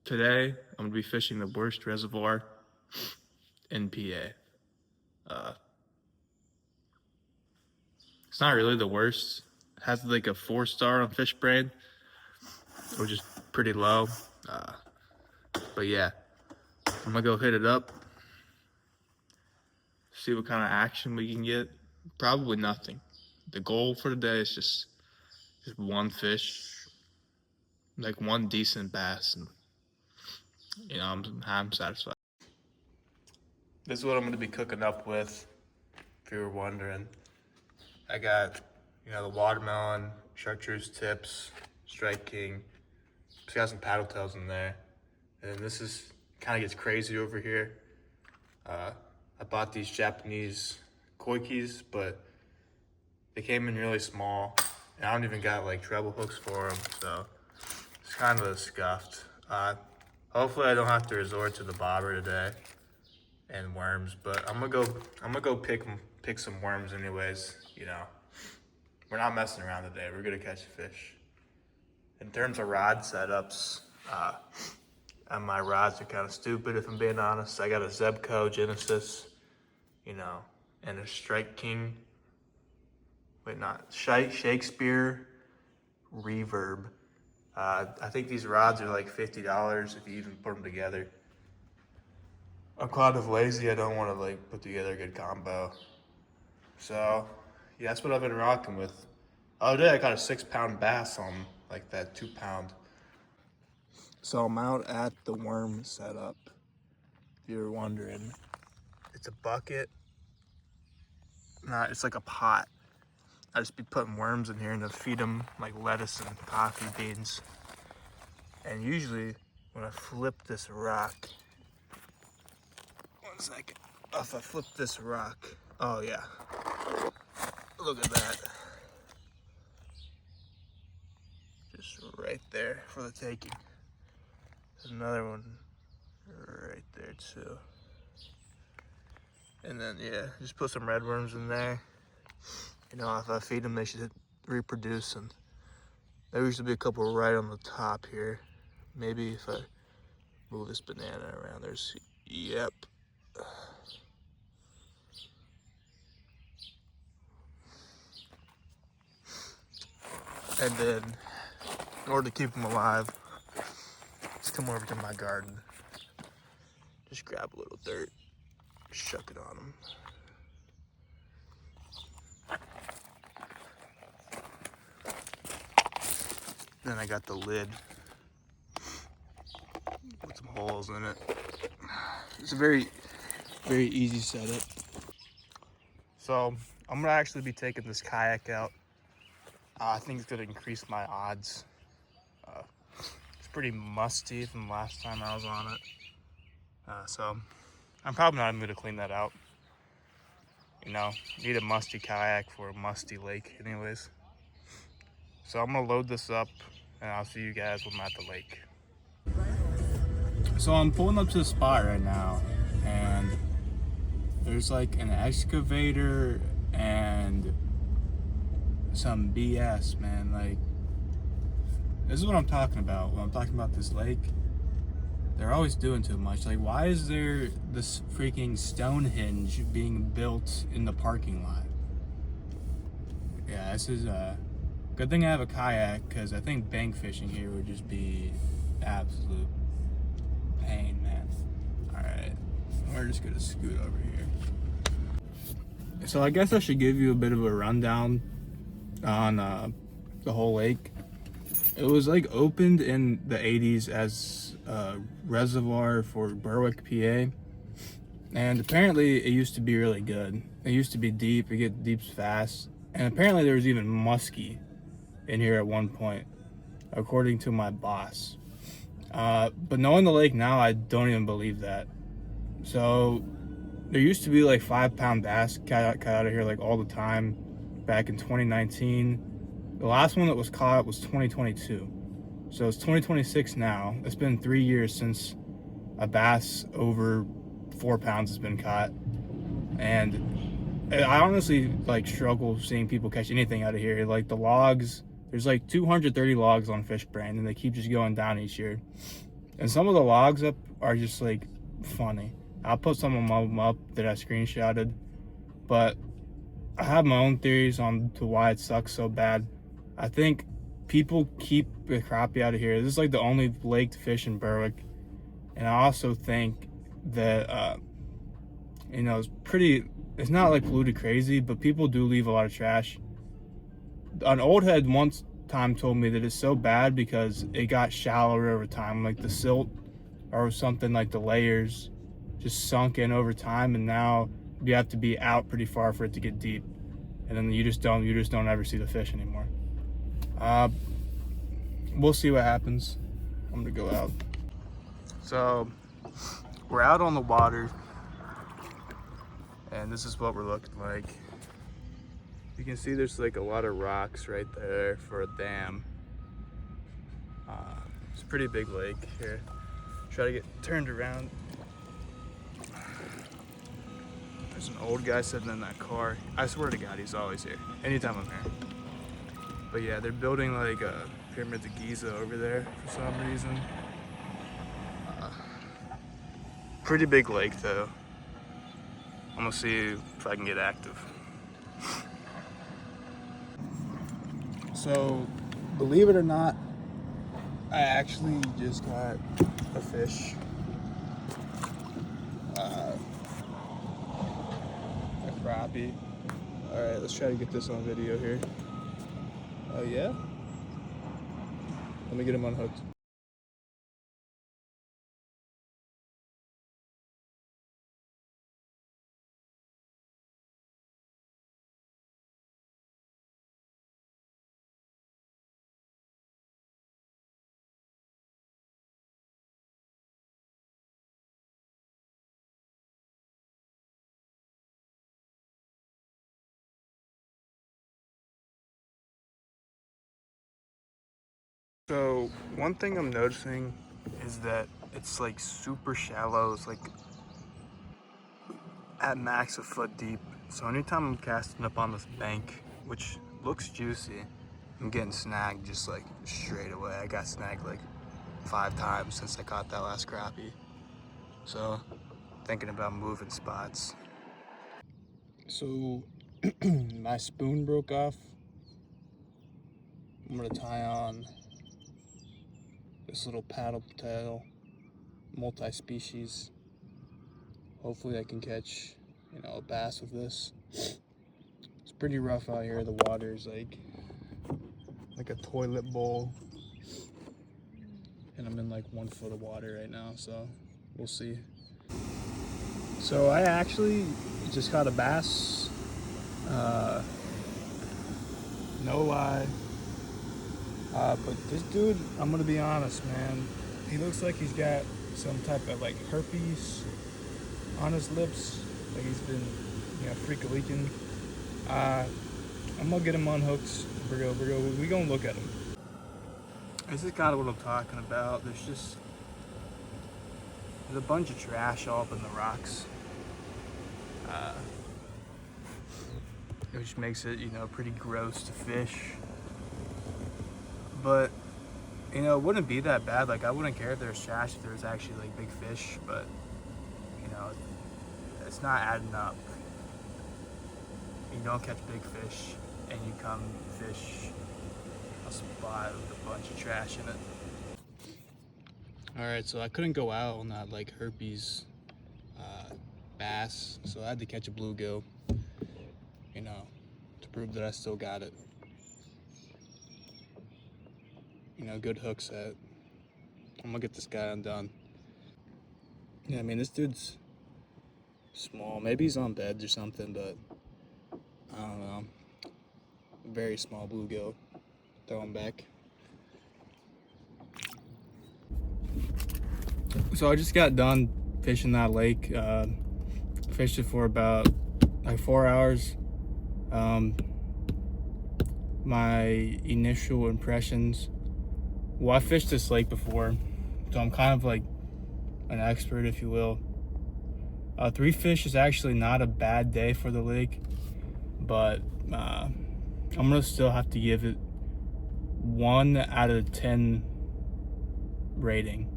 Today, I'm gonna be fishing the worst reservoir in PA. It's not really the worst. It has like a 4-star on Fish Brain, which is pretty low. But yeah, I'm gonna go hit it up, see what kind of action we can get. Probably nothing. The goal for today is just one fish, like one decent bass, and I'm satisfied. This is what I'm gonna be cooking up with, if you were wondering. I got, the watermelon, chartreuse tips, Strike King. It's got some paddle tails in there. And then this is kind of gets crazy over here. I bought these Japanese koi keys, but they came in really small. And I don't even got like treble hooks for them, so it's kind of scuffed. Hopefully I don't have to resort to the bobber today and worms, but I'm gonna go pick some worms anyways. We're not messing around today. We're gonna catch a fish. In terms of rod setups, and my rods are kind of stupid if I'm being honest. I got a Zebco Genesis, and a Strike King. Wait, not Shakespeare Reverb. I think these rods are like $50 if you even put them together. I'm kind of lazy. I don't want to like put together a good combo. So yeah, that's what I've been rocking with. The other day I got a 6-pound bass on like that 2-pound. So I'm out at the worm setup, if you're wondering. It's a bucket. It's like a pot. I just be putting worms in here and to feed them like lettuce and coffee beans. And usually when I flip this rock, one second. If I flip this rock, oh yeah, look at that. Just right there for the taking. There's another one right there too. And then yeah, just put some red worms in there. If I feed them, they should reproduce, and there used to be a couple right on the top here. Maybe if I move this banana around, yep. And then, in order to keep them alive, let's come over to my garden. Just grab a little dirt, shuck it on them. Then I got the lid with some holes in it. It's a very, very easy setup. So I'm gonna actually be taking this kayak out. I think it's gonna increase my odds. It's pretty musty from the last time I was on it. So I'm probably not even gonna clean that out. Need a musty kayak for a musty lake anyways. So I'm gonna load this up and I'll see you guys when I'm at the lake. So I'm pulling up to the spot right now and there's like an excavator and some BS, man. Like, this is what I'm talking about when I'm talking about this lake. They're always doing too much. Like, why is there this freaking Stonehenge being built in the parking lot? Yeah, this is a good thing I have a kayak, because I think bank fishing here would just be absolute pain, man. Alright, we're just gonna scoot over here. So I guess I should give you a bit of a rundown on the whole lake. It was like opened in the 80s as a reservoir for Berwick, PA. And apparently it used to be really good. It used to be deep, it gets deep fast. And apparently there was even muskie in here at one point, according to my boss. But knowing the lake now, I don't even believe that. So there used to be like 5-pound bass caught out of here like all the time back in 2019. The last one that was caught was 2022. So it's 2026 now. It's been 3 years since a bass over 4 pounds has been caught. And I honestly like struggle seeing people catch anything out of here. Like the logs, there's like 230 logs on Fish Brand and they keep just going down each year. And some of the logs up are just like funny. I'll put some of them up that I screenshotted, but I have my own theories on to why it sucks so bad. I think people keep the crappie out of here. This is like the only lake to fish in Berwick, and I also think that it's pretty. It's not like polluted crazy, but people do leave a lot of trash. An old head once time told me that it's so bad because it got shallower over time, like the silt or something, like the layers just sunk in over time, and now you have to be out pretty far for it to get deep, and then you just don't ever see the fish anymore. We'll see what happens. I'm gonna go out. So we're out on the water, and this is what we're looking like. You can see there's like a lot of rocks right there for a dam. It's a pretty big lake here. Try to get turned around. There's an old guy sitting in that car. I swear to God, he's always here. Anytime I'm here. But yeah, they're building like a Pyramids of Giza over there for some reason. Pretty big lake though. I'm gonna see if I can get active. So, believe it or not, I actually just got a fish. A crappie. Alright, let's try to get this on video here. Oh yeah? Let me get him unhooked. So, one thing I'm noticing is that it's like super shallow. It's like at max a foot deep. So anytime I'm casting up on this bank, which looks juicy, I'm getting snagged just like straight away. I got snagged like 5 times since I caught that last crappie. So thinking about moving spots. So my spoon broke off. I'm gonna tie on this little paddle tail, multi-species. Hopefully I can catch, a bass with this. It's pretty rough out here. The water's like a toilet bowl, and I'm in like 1 foot of water right now, so we'll see. So I actually just caught a bass. No lie. But this dude, I'm gonna be honest, man. He looks like he's got some type of like herpes on his lips. Like he's been, freaking leaking. I'm gonna get him unhooked. We gonna look at him. This is kind of what I'm talking about. There's a bunch of trash all up in the rocks. Which makes it, pretty gross to fish. But, it wouldn't be that bad. Like, I wouldn't care if there's trash, if there was actually, like, big fish. But, it's not adding up. You don't catch big fish, and you come fish a spot with a bunch of trash in it. Alright, so I couldn't go out on that, like, herpes bass. So I had to catch a bluegill, to prove that I still got it. Good hook set. I'm gonna get this guy undone. Yeah, I mean, this dude's small. Maybe he's on beds or something, but I don't know. Very small bluegill. Throw him back. So I just got done fishing that lake. Fished it for about like 4 hours. My initial impressions. Well, I fished this lake before, so I'm kind of like an expert, if you will. 3 fish is actually not a bad day for the lake, but I'm gonna still have to give it 1 out of 10 rating.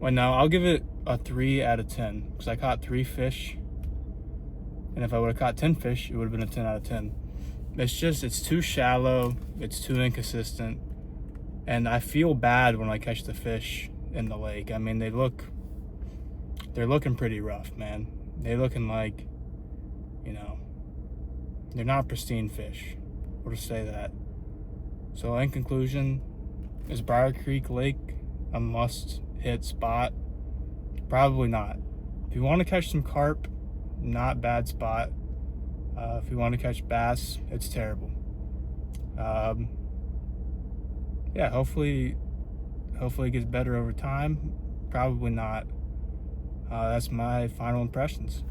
Well, no, I'll give it a 3 out of 10 because I caught 3 fish. And if I would have caught 10 fish, it would have been a 10 out of 10. It's too shallow. It's too inconsistent. And I feel bad when I catch the fish in the lake. I mean, they're looking pretty rough, man. They're looking like, they're not pristine fish. We'll just say that. So in conclusion, is Briar Creek Lake a must-hit spot? Probably not. If you want to catch some carp, not bad spot. If you want to catch bass, it's terrible. Yeah, hopefully it gets better over time. Probably not. That's my final impressions.